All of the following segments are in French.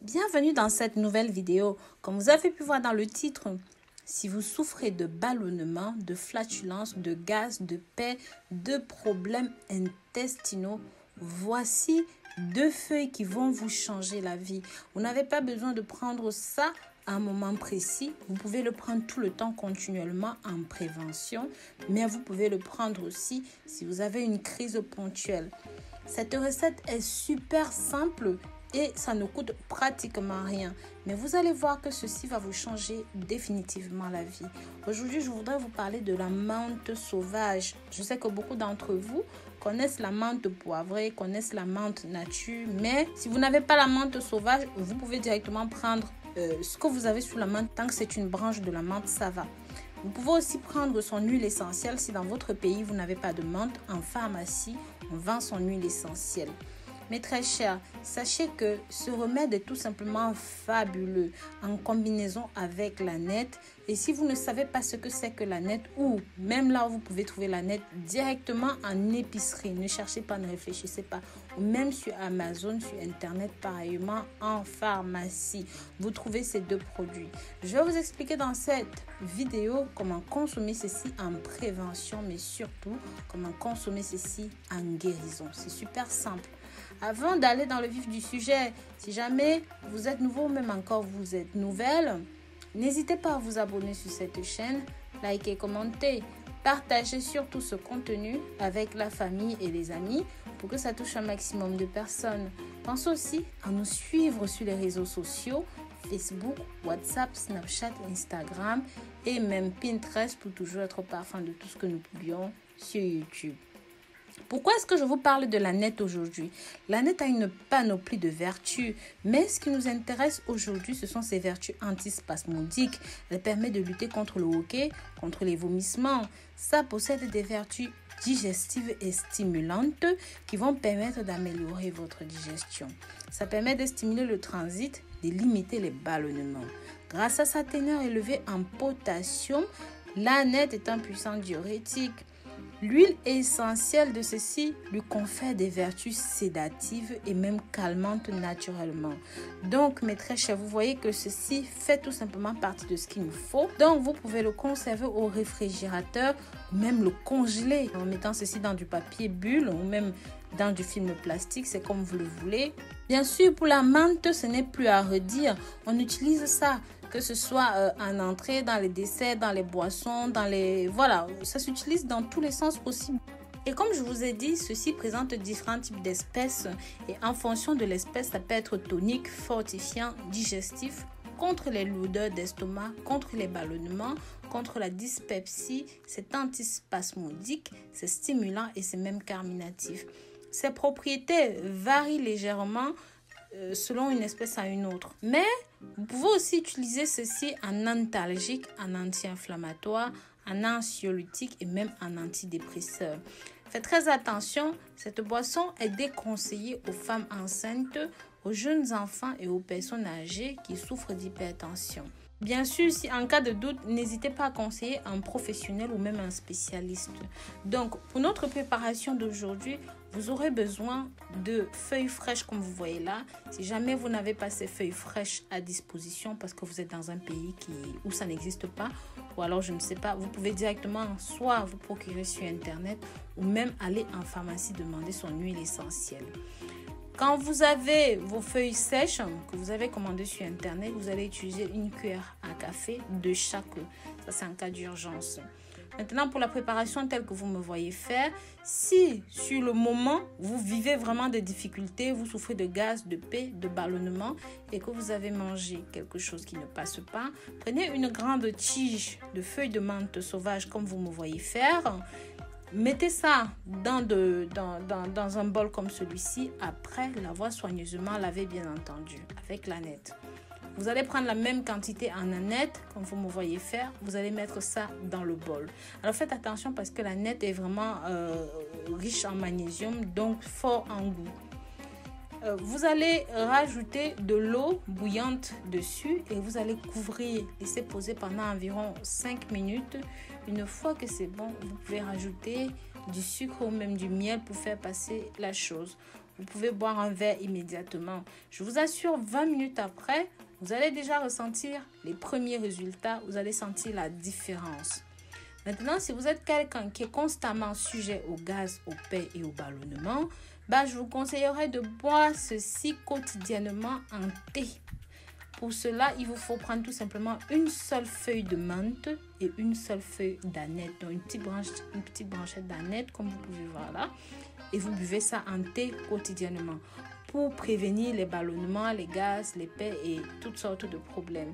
Bienvenue dans cette nouvelle vidéo. Comme vous avez pu voir dans le titre, si vous souffrez de ballonnement, de flatulence, de gaz, de paix, de problèmes intestinaux, voici 2 feuilles qui vont vous changer la vie. Vous n'avez pas besoin de prendre ça à un moment précis. Vous pouvez le prendre tout le temps continuellement en prévention, mais vous pouvez le prendre aussi si vous avez une crise ponctuelle. Cette recette est super simple et ça ne coûte pratiquement rien. Mais vous allez voir que ceci va vous changer définitivement la vie. Aujourd'hui, je voudrais vous parler de la menthe sauvage. Je sais que beaucoup d'entre vous connaissent la menthe poivrée, connaissent la menthe nature. Mais si vous n'avez pas la menthe sauvage, vous pouvez directement prendre ce que vous avez sous la menthe. Tant que c'est une branche de la menthe, ça va. Vous pouvez aussi prendre son huile essentielle. Si dans votre pays, vous n'avez pas de menthe, en pharmacie, on vend son huile essentielle. Mais très cher, sachez que ce remède est tout simplement fabuleux en combinaison avec l'âneth. Et si vous ne savez pas ce que c'est que l'âneth, ou même là où vous pouvez trouver l'âneth directement en épicerie, ne cherchez pas, ne réfléchissez pas, ou même sur Amazon, sur Internet, pareillement en pharmacie, vous trouvez ces 2 produits. Je vais vous expliquer dans cette vidéo comment consommer ceci en prévention, mais surtout comment consommer ceci en guérison. C'est super simple. Avant d'aller dans le vif du sujet, si jamais vous êtes nouveau ou même encore vous êtes nouvelle, n'hésitez pas à vous abonner sur cette chaîne, liker, commenter, partager surtout ce contenu avec la famille et les amis pour que ça touche un maximum de personnes. Pensez aussi à nous suivre sur les réseaux sociaux, Facebook, WhatsApp, Snapchat, Instagram et même Pinterest pour toujours être au parfum de tout ce que nous publions sur YouTube. Pourquoi est-ce que je vous parle de l'âneth aujourd'hui? L'âneth a une panoplie de vertus, mais ce qui nous intéresse aujourd'hui, ce sont ses vertus antispasmodiques. Elle permet de lutter contre le hoquet, contre les vomissements. Ça possède des vertus digestives et stimulantes qui vont permettre d'améliorer votre digestion. Ça permet de stimuler le transit, de limiter les ballonnements. Grâce à sa teneur élevée en potassium, l'âneth est un puissant diurétique. L'huile essentielle de ceci lui confère des vertus sédatives et même calmantes naturellement. Donc, mes très chers, vous voyez que ceci fait tout simplement partie de ce qu'il nous faut. Donc, vous pouvez le conserver au réfrigérateur ou même le congeler en mettant ceci dans du papier bulle ou même dans du film plastique, c'est comme vous le voulez. Bien sûr, pour la menthe, ce n'est plus à redire. On utilise ça, que ce soit en entrée, dans les desserts, dans les boissons, dans les... Voilà, ça s'utilise dans tous les sens possibles. Et comme je vous ai dit, ceci présente différents types d'espèces. Et en fonction de l'espèce, ça peut être tonique, fortifiant, digestif, contre les lourdeurs d'estomac, contre les ballonnements, contre la dyspepsie, c'est antispasmodique, c'est stimulant et c'est même carminatif. Ses propriétés varient légèrement selon une espèce à une autre. Mais vous pouvez aussi utiliser ceci en antalgique, en anti-inflammatoire, en anxiolytique et même en antidépresseur. Faites très attention, cette boisson est déconseillée aux femmes enceintes, aux jeunes enfants et aux personnes âgées qui souffrent d'hypertension. Bien sûr, si en cas de doute, n'hésitez pas à conseiller un professionnel ou même un spécialiste. Donc, pour notre préparation d'aujourd'hui, vous aurez besoin de feuilles fraîches comme vous voyez là. Si jamais vous n'avez pas ces feuilles fraîches à disposition parce que vous êtes dans un pays où ça n'existe pas, ou alors je ne sais pas, vous pouvez directement soit vous procurer sur Internet ou même aller en pharmacie demander son huile essentielle. Quand vous avez vos feuilles sèches que vous avez commandées sur Internet, vous allez utiliser une cuillère à café de chaque. Ça, c'est en cas d'urgence. Maintenant, pour la préparation telle que vous me voyez faire, si sur le moment, vous vivez vraiment des difficultés, vous souffrez de gaz, de paix, de ballonnement et que vous avez mangé quelque chose qui ne passe pas, prenez une grande tige de feuilles de menthe sauvage comme vous me voyez faire. Mettez ça dans un bol comme celui-ci, après l'avoir soigneusement lavé bien entendu, avec l'âneth. Vous allez prendre la même quantité en âneth, comme vous me voyez faire, vous allez mettre ça dans le bol. Alors faites attention parce que l'âneth est vraiment riche en magnésium, donc fort en goût. Vous allez rajouter de l'eau bouillante dessus et vous allez couvrir, laisser poser pendant environ 5 minutes. Une fois que c'est bon, vous pouvez rajouter du sucre ou même du miel pour faire passer la chose. vous pouvez boire un verre immédiatement. Je vous assure, 20 minutes après, vous allez déjà ressentir les premiers résultats. Vous allez sentir la différence. Maintenant, si vous êtes quelqu'un qui est constamment sujet au gaz, au paix et au ballonnement, je vous conseillerais de boire ceci quotidiennement en thé. Pour cela, il vous faut prendre tout simplement une seule feuille de menthe et une seule feuille d'aneth. Donc, une petite branchette d'aneth, comme vous pouvez voir là. Et vous buvez ça en thé quotidiennement pour prévenir les ballonnements, les gaz, les paix et toutes sortes de problèmes.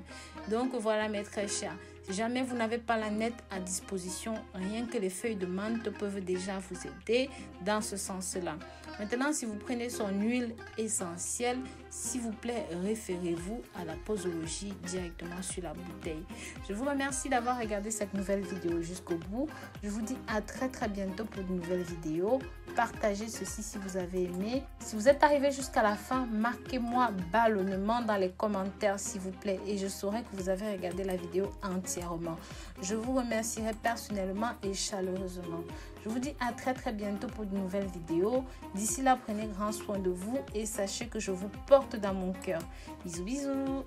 Donc, voilà mes très chers. Si jamais vous n'avez pas l'aneth à disposition, rien que les feuilles de menthe peuvent déjà vous aider dans ce sens-là. Maintenant, si vous prenez son huile essentielle, s'il vous plaît, référez-vous à la posologie directement sur la bouteille. Je vous remercie d'avoir regardé cette nouvelle vidéo jusqu'au bout. Je vous dis à très bientôt pour de nouvelles vidéos. Partagez ceci si vous avez aimé. Si vous êtes arrivé jusqu'à la fin, marquez-moi ballonnement dans les commentaires s'il vous plaît et je saurai que vous avez regardé la vidéo entièrement. Je vous remercierai personnellement et chaleureusement. Je vous dis à très bientôt pour de nouvelles vidéos. D'ici là, prenez grand soin de vous et sachez que je vous porte dans mon cœur. Bisous.